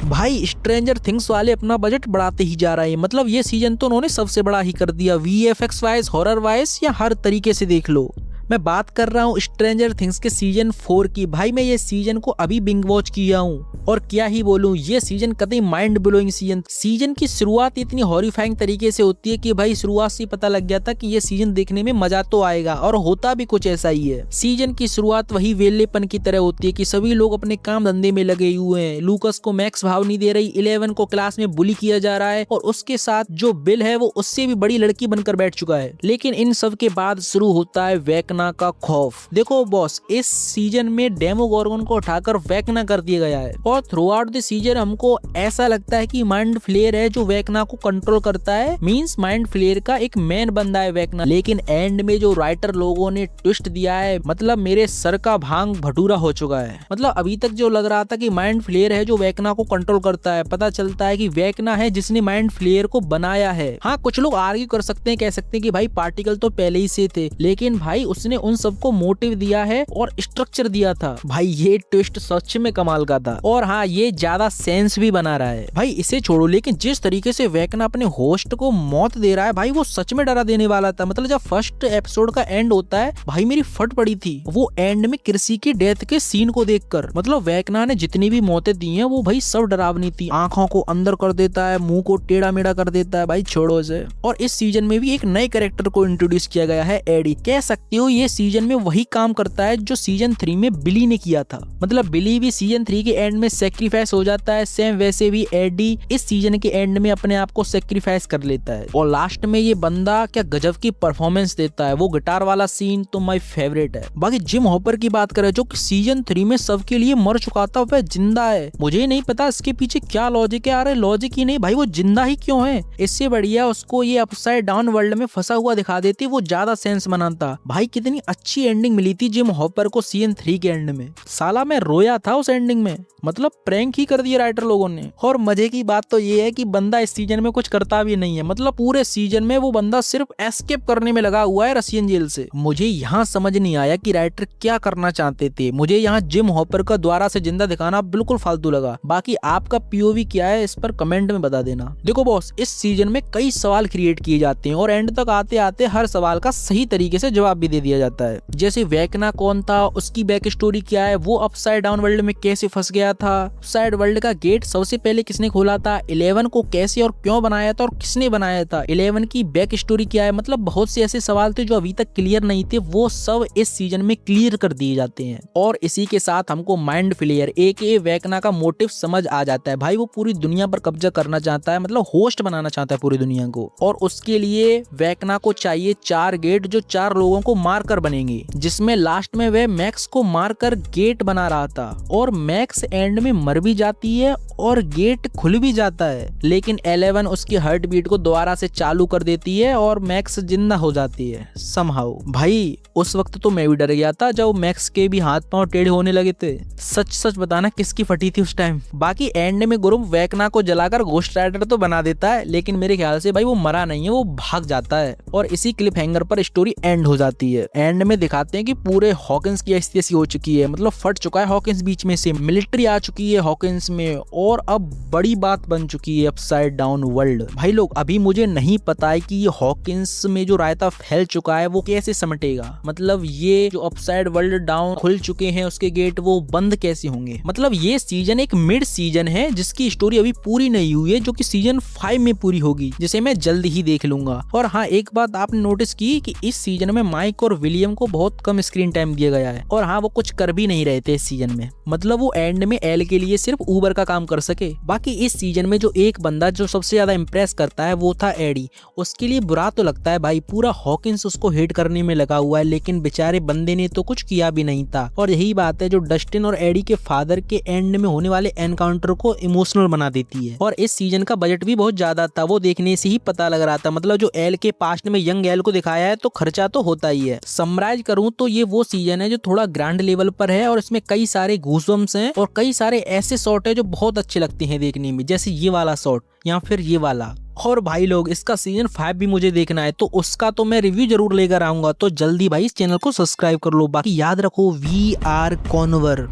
भाई stranger things वाले अपना बजट बढ़ाते ही जा रहे हैं। मतलब ये सीजन तो उन्होंने सबसे बड़ा ही कर दिया, VFX वाइज, हॉरर वाइज या हर तरीके से देख लो। मैं बात कर रहा हूँ स्ट्रेंजर थिंग्स के सीजन 4 की। भाई मैं ये सीजन को अभी बिंग वॉच किया हूँ और क्या ही बोलूं, ये सीजन कतई माइंड ब्लोइंग सीजन की शुरुआत इतनी हॉरिफाइंग तरीके से होती है कि भाई शुरुआत से पता लग गया था कि ये सीजन देखने में मजा तो आएगा, और होता भी कुछ ऐसा ही है। सीजन की शुरुआत वही वेलेपन की तरह होती है कि सभी लोग अपने काम धंधे में लगे हुए हैं। लूकस को मैक्स भाव नहीं दे रही, 11 को क्लास में बुली किया जा रहा है और उसके साथ जो बिल है वो उससे भी बड़ी लड़की बनकर बैठ चुका है। लेकिन इन सब के बाद शुरू होता है वेकना का खौफ। देखो बॉस, इस सीजन में डेमोगोर्गन को उठाकर वेकना कर दिया गया है और थ्रू आउट द सीजन हमको ऐसा लगता है कि माइंड फ्लेयर है जो वेकना को कंट्रोल करता है। मींस माइंड फ्लेयर का एक मेन बंदा है वेकना। लेकिन एंड में जो राइटर लोगों ने ट्विस्ट दिया है, मतलब मेरे सर का भांग भटूरा हो चुका है। मतलब अभी तक जो लग रहा था कि माइंड फ्लेयर है जो वेकना को कंट्रोल करता है, पता चलता है कि वेकना है जिसने माइंड फ्लेयर को बनाया है। हाँ, कुछ लोग आर्ग्यू कर सकते हैं, कह सकते हैं कि भाई पार्टिकल तो पहले ही से थे, लेकिन भाई उसने उन सबको मोटिव दिया है और स्ट्रक्चर दिया था। भाई ये ट्विस्ट सच में कमाल का था और हाँ, ये ज्यादा सेंस भी बना रहा है। भाई इसे छोड़ो, लेकिन जिस तरीके से वेकना अपने होस्ट को मौत दे रहा है भाई, वो सच में डरा देने वाला था। मतलब जब फर्स्ट एपिसोड का एंड होता है भाई, मेरी फट पड़ी थी वो एंड में कृषि की डेथ के सीन को देखकर। मतलब वेकना ने जितनी भी मौतें दी हैं वो भाई सब डरावनी थी। आंखों को अंदर कर देता है, मुंह को टेढ़ा मेढ़ा कर देता है, भाई छोड़ो इसे। और इस सीजन में भी एक नए कैरेक्टर को इंट्रोड्यूस किया गया है, एडी। कह सकते हो ये सीजन में वही काम करता है जो सीजन 3 में बिली ने किया था। मतलब बिली भी सीजन 3 के एंड में सेक्रीफाइस हो जाता है, सेम वैसे भी एडी इस सीजन के एंड में अपने आप को सेक्रीफाइस कर लेता है। और लास्ट में ये बंदा क्या गजब की परफॉर्मेंस देता है। वो गिटार वाला सीन तो माय फेवरेट है। बाकी जिम हॉपर की बात करें जो सीजन 3 में सबके लिए मर चुका था, वह जिंदा है। मुझे नहीं पता इसके पीछे क्या लॉजिक है। अरे लॉजिक ही नहीं भाई, वो जिंदा ही क्यों है? इससे बढ़िया उसको ये अपसाइड डाउन वर्ल्ड में फंसा हुआ दिखा देती, वो ज्यादा सेंस बनाता। भाई कितनी अच्छी एंडिंग मिली थी जिम हॉपर को सीजन 3 के एंड में। साला मैं रोया था उस एंडिंग में। मतलब प्रैंक ही कर दिया राइटर लोगों ने। और मजे की बात तो ये है कि बंदा इस सीजन में कुछ करता भी नहीं है। मतलब पूरे सीजन में वो बंदा सिर्फ एस्केप करने में लगा हुआ है रशियन जेल से। मुझे यहाँ समझ नहीं आया कि राइटर क्या करना चाहते थे। मुझे यहाँ जिम हॉपर का द्वारा से जिंदा दिखाना बिल्कुल फालतू लगा। बाकी आपका POV क्या है इस पर कमेंट में बता देना। देखो बॉस, इस सीजन में कई सवाल क्रिएट किए जाते हैं और एंड तक आते आते हर सवाल का सही तरीके से जवाब भी दे दिया जाता है। जैसे वेकना कौन था, उसकी बैक स्टोरी क्या है, वो अपसाइड डाउन वर्ल्ड में कैसे फंस गया था, अपसाइड वर्ल्ड का गेट सबसे पहले किसने खोला था, 11 को कैसे और क्यों बनाया था और किसने बनाया था, 11 की बैक स्टोरी क्या है। मतलब बहुत से ऐसे सवाल थे जो अभी तक क्लियर नहीं थे, वो सब इस सीजन में क्लियर कर दिए जाते हैं। और इसी के साथ हमको माइंड फ्लेयर AKA वेकना का मोटिव समझ आ जाता है। भाई वो पूरी दुनिया पर कब्जा करना चाहता है, मतलब होस्ट बनाना चाहता है पूरी दुनिया को। और उसके लिए वेकना को चाहिए 4 गेट जो 4 लोगों को मारकर बनेंगे, जिसमें लास्ट में वह मैक्स को मारकर गेट बना रहा था। और मैक्स एंड में मर भी जाती है और गेट खुल भी जाता है, लेकिन 11 उसकी हार्ट बीट को दोबारा से चालू कर देती है और मैक्स जिंदा हो जाती है समहाउ। भाई उस वक्त तो मैं भी डर गया था जब मैक्स के भी हाथ पांव टेढ़े होने लगे थे। सच सच बताना किसकी फटी थी उस टाइम। बाकी एंड में गुरुम वेकना को जलाकर घोस्ट राइडर तो बना देता है, लेकिन मेरे ख्याल से भाई वो मरा नहीं है, वो भाग जाता है। और इसी क्लिप हैंगर पर स्टोरी एंड हो जाती है। एंड में दिखाते हैं कि पूरे हॉकिंस की स्थिति ऐसी हो चुकी है, मतलब फट चुका है हॉकिंस बीच में से, मिलिट्री आ चुकी है हॉकिंस में और अब बड़ी बात बन चुकी है अपसाइड डाउन वर्ल्ड। भाई लोग अभी मुझे नहीं पता है कि ये हॉकिंस में जो रायता फैल चुका है वो कैसे समेटेगा। मतलब ये जो अपसाइड वर्ल्ड डाउन खुल चुके हैं उसके गेट वो बंद कैसे होंगे। मतलब ये सीजन एक मिड सीजन है जिसकी स्टोरी अभी पूरी नहीं हुई है, जो कि सीजन 5 में पूरी होगी, जिसे मैं जल्द ही देख लूंगा। और हाँ, एक बात आपने नोटिस की कि इस सीजन में माइक और विलियम को बहुत कम स्क्रीन टाइम दिया गया है। और हाँ, वो कुछ कर भी नहीं रहे थे इस सीजन में। मतलब वो एंड में एल के लिए सिर्फ ऊबर का काम कर सके। बाकी इस सीजन में जो एक बंदा जो सबसे ज्यादा इंप्रेस करता है वो था एडी। उसके लिए बुरा तो लगता है भाई, पूरा हॉकिंस उसको हेट करने में लगा हुआ है, लेकिन बेचारे बंदे ने तो कुछ किया भी नहीं था। और यही बात है जो डस्टिन और एडी के फादर के एंड में होने वाले एनकाउंटर को इमोशनल बना देती है। और इस सीजन का बजट भी बहुत ज्यादा था, वो देखने से ही पता लग रहा था। मतलब जो एल के पास्ट में यंग एल को दिखाया है तो खर्चा तो होता ही है। समराइज करूं तो ये वो सीजन है जो थोड़ा ग्रैंड लेवल पर है और इसमें कई सारे गूज़बम्प्स हैं और कई सारे ऐसे शॉट है जो बहुत अच्छे लगते हैं देखने में, जैसे ये वाला शॉट या फिर ये वाला। और भाई लोग इसका सीजन 5 भी मुझे देखना है, तो उसका तो मैं रिव्यू जरूर लेकर आऊंगा। तो जल्दी भाई इस चैनल को सब्सक्राइब कर लो। बाकी याद रखो, वी आर कॉन्वर।